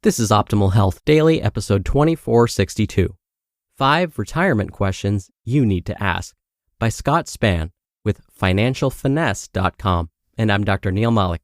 This is Optimal Health Daily, episode 2462. 5 Retirement Questions You Need to Ask by Scott Spann with financialfinesse.com. And I'm Dr. Neil Malik.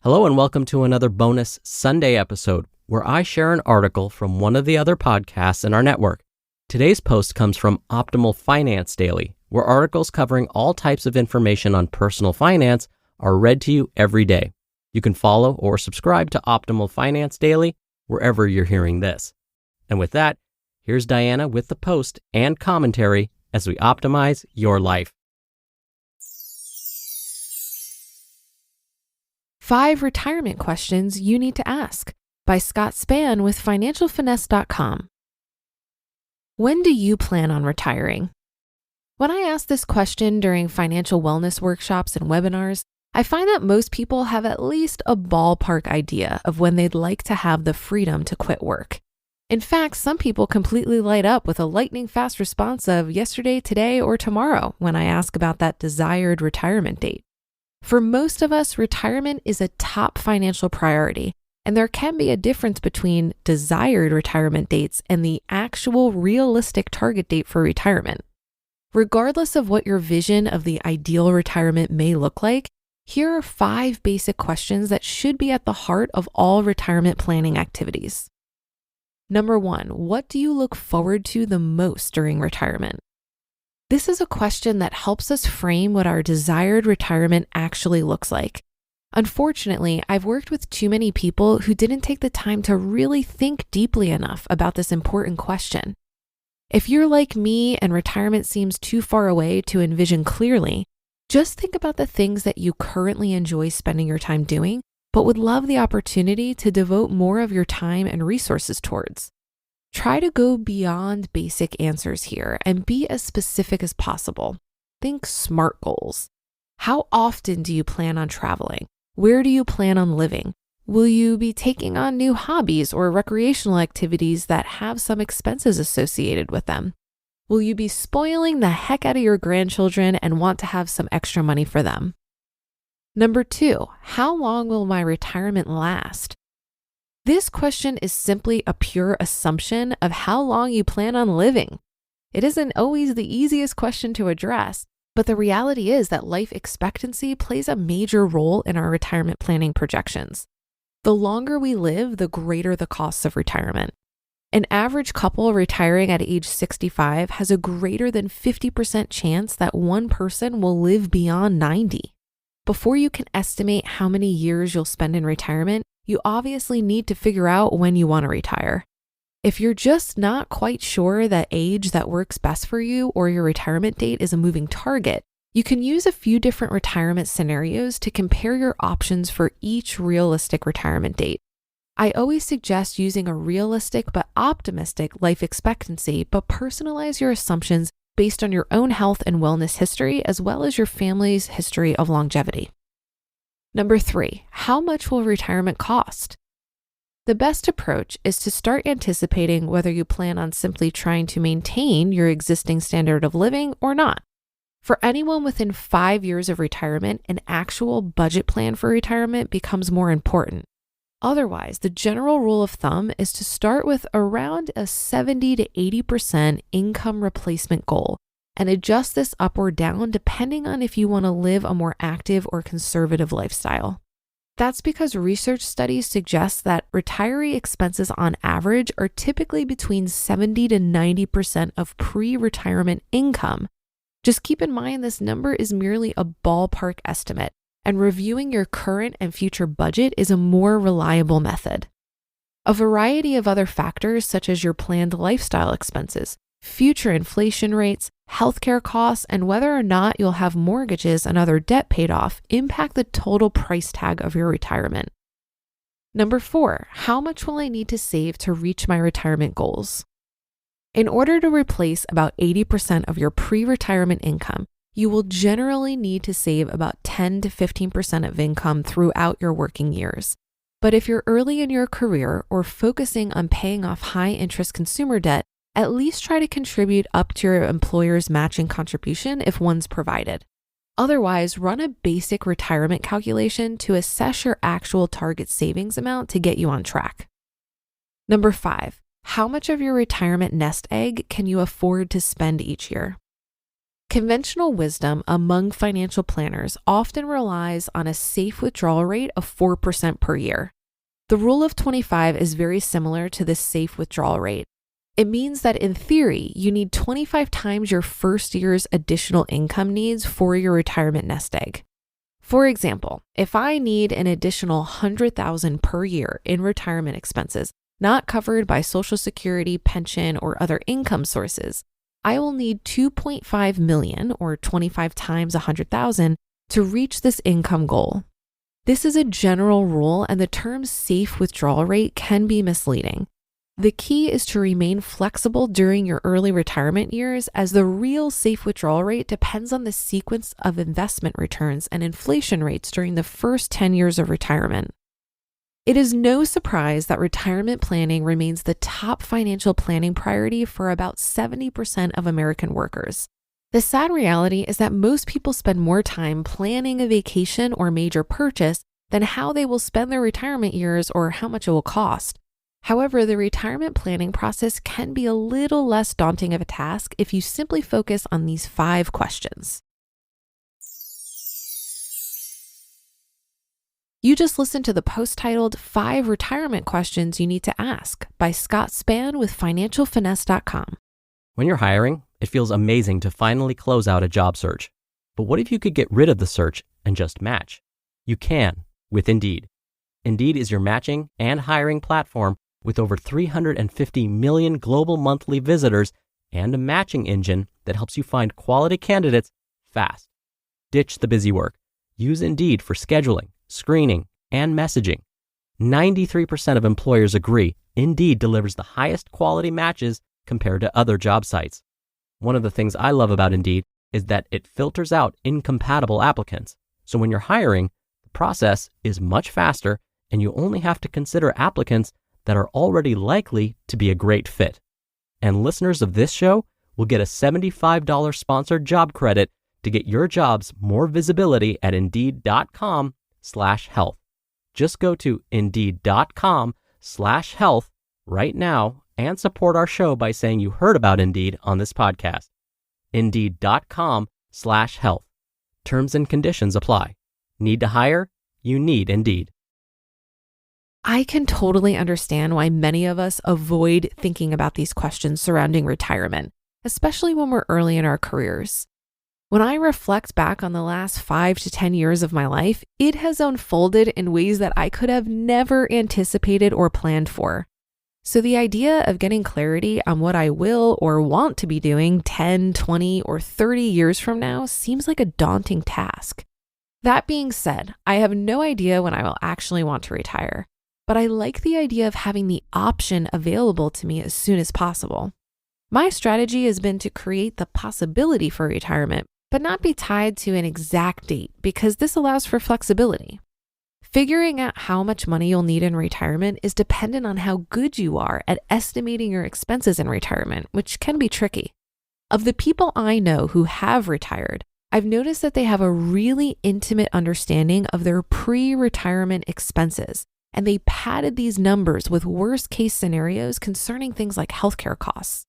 Hello and welcome to another bonus Sunday episode where I share an article from one of the other podcasts in our network. Today's post comes from Optimal Finance Daily, where articles covering all types of information on personal finance are read to you every day. You can follow or subscribe to Optimal Finance Daily wherever you're hearing this. And with that, here's Diana with the post and commentary as we optimize your life. 5 Retirement Questions You Need to Ask by Scott Spann with financialfinesse.com. When do you plan on retiring? When I ask this question during financial wellness workshops and webinars, I find that most people have at least a ballpark idea of when they'd like to have the freedom to quit work. In fact, some people completely light up with a lightning fast response of yesterday, today, or tomorrow when I ask about that desired retirement date. For most of us, retirement is a top financial priority, and there can be a difference between desired retirement dates and the actual realistic target date for retirement. Regardless of what your vision of the ideal retirement may look like, here are 5 basic questions that should be at the heart of all retirement planning activities. Number 1, what do you look forward to the most during retirement? This is a question that helps us frame what our desired retirement actually looks like. Unfortunately, I've worked with too many people who didn't take the time to really think deeply enough about this important question. If you're like me and retirement seems too far away to envision clearly, just think about the things that you currently enjoy spending your time doing, but would love the opportunity to devote more of your time and resources towards. Try to go beyond basic answers here and be as specific as possible. Think SMART goals. How often do you plan on traveling? Where do you plan on living? Will you be taking on new hobbies or recreational activities that have some expenses associated with them? Will you be spoiling the heck out of your grandchildren and want to have some extra money for them? Number 2, how long will my retirement last? This question is simply a pure assumption of how long you plan on living. It isn't always the easiest question to address, but the reality is that life expectancy plays a major role in our retirement planning projections. The longer we live, the greater the costs of retirement. An average couple retiring at age 65 has a greater than 50% chance that one person will live beyond 90. Before you can estimate how many years you'll spend in retirement, you obviously need to figure out when you want to retire. If you're just not quite sure that age that works best for you or your retirement date is a moving target, you can use a few different retirement scenarios to compare your options for each realistic retirement date. I always suggest using a realistic but optimistic life expectancy, but personalize your assumptions based on your own health and wellness history as well as your family's history of longevity. Number 3, how much will retirement cost? The best approach is to start anticipating whether you plan on simply trying to maintain your existing standard of living or not. For anyone within 5 years of retirement, an actual budget plan for retirement becomes more important. Otherwise, the general rule of thumb is to start with around a 70 to 80% income replacement goal and adjust this up or down depending on if you want to live a more active or conservative lifestyle. That's because research studies suggest that retiree expenses on average are typically between 70 to 90% of pre-retirement income. Just keep in mind this number is merely a ballpark estimate, and reviewing your current and future budget is a more reliable method. A variety of other factors, such as your planned lifestyle expenses, future inflation rates, healthcare costs, and whether or not you'll have mortgages and other debt paid off, impact the total price tag of your retirement. Number 4, how much will I need to save to reach my retirement goals? In order to replace about 80% of your pre-retirement income, you will generally need to save about 10 to 15% of income throughout your working years. But if you're early in your career or focusing on paying off high-interest consumer debt, at least try to contribute up to your employer's matching contribution if one's provided. Otherwise, run a basic retirement calculation to assess your actual target savings amount to get you on track. Number 5, how much of your retirement nest egg can you afford to spend each year? Conventional wisdom among financial planners often relies on a safe withdrawal rate of 4% per year. The rule of 25 is very similar to this safe withdrawal rate. It means that in theory, you need 25 times your first year's additional income needs for your retirement nest egg. For example, if I need an additional $100,000 per year in retirement expenses, not covered by Social Security, pension, or other income sources, I will need $2.5 million, or 25 times $100,000, to reach this income goal. This is a general rule, and the term safe withdrawal rate can be misleading. The key is to remain flexible during your early retirement years, as the real safe withdrawal rate depends on the sequence of investment returns and inflation rates during the first 10 years of retirement. It is no surprise that retirement planning remains the top financial planning priority for about 70% of American workers. The sad reality is that most people spend more time planning a vacation or major purchase than how they will spend their retirement years or how much it will cost. However, the retirement planning process can be a little less daunting of a task if you simply focus on these 5 questions. You just listened to the post titled 5 Retirement Questions You Need to Ask by Scott Spann with financialfinesse.com. When you're hiring, it feels amazing to finally close out a job search. But what if you could get rid of the search and just match? You can with Indeed. Indeed is your matching and hiring platform with over 350 million global monthly visitors and a matching engine that helps you find quality candidates fast. Ditch the busy work. Use Indeed for scheduling, screening, and messaging. 93% of employers agree Indeed delivers the highest quality matches compared to other job sites. One of the things I love about Indeed is that it filters out incompatible applicants. So when you're hiring, the process is much faster and you only have to consider applicants that are already likely to be a great fit. And listeners of this show will get a $75 sponsored job credit to get your jobs more visibility at Indeed.com/health. Just go to Indeed.com/health right now and support our show by saying you heard about Indeed on this podcast. Indeed.com/health. Terms and conditions apply. Need to hire? You need Indeed. I can totally understand why many of us avoid thinking about these questions surrounding retirement, especially when we're early in our careers. When I reflect back on the last 5 to 10 years of my life, it has unfolded in ways that I could have never anticipated or planned for. So the idea of getting clarity on what I will or want to be doing 10, 20, or 30 years from now seems like a daunting task. That being said, I have no idea when I will actually want to retire, but I like the idea of having the option available to me as soon as possible. My strategy has been to create the possibility for retirement, but not be tied to an exact date because this allows for flexibility. Figuring out how much money you'll need in retirement is dependent on how good you are at estimating your expenses in retirement, which can be tricky. Of the people I know who have retired, I've noticed that they have a really intimate understanding of their pre-retirement expenses, and they padded these numbers with worst-case scenarios concerning things like healthcare costs.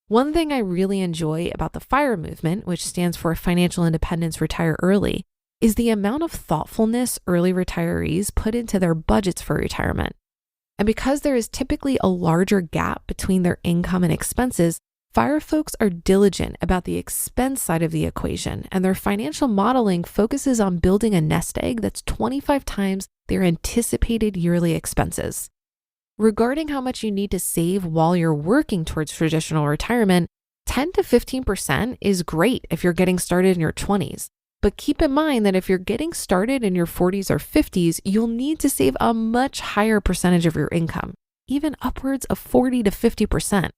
One thing I really enjoy about the FIRE movement, which stands for Financial Independence Retire Early, is the amount of thoughtfulness early retirees put into their budgets for retirement. And because there is typically a larger gap between their income and expenses, FIRE folks are diligent about the expense side of the equation, and their financial modeling focuses on building a nest egg that's 25 times their anticipated yearly expenses. Regarding how much you need to save while you're working towards traditional retirement, 10 to 15% is great if you're getting started in your 20s. But keep in mind that if you're getting started in your 40s or 50s, you'll need to save a much higher percentage of your income, even upwards of 40 to 50%.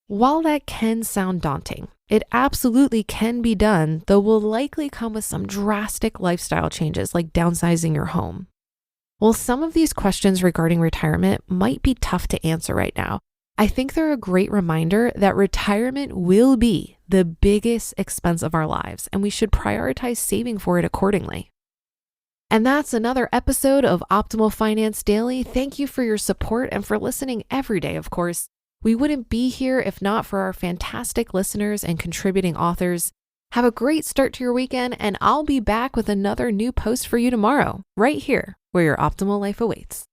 While that can sound daunting, it absolutely can be done, though will likely come with some drastic lifestyle changes like downsizing your home. While some of these questions regarding retirement might be tough to answer right now, I think they're a great reminder that retirement will be the biggest expense of our lives, and we should prioritize saving for it accordingly. And that's another episode of Optimal Finance Daily. Thank you for your support and for listening every day, of course. We wouldn't be here if not for our fantastic listeners and contributing authors. Have a great start to your weekend, and I'll be back with another new post for you tomorrow, right here, where your optimal life awaits.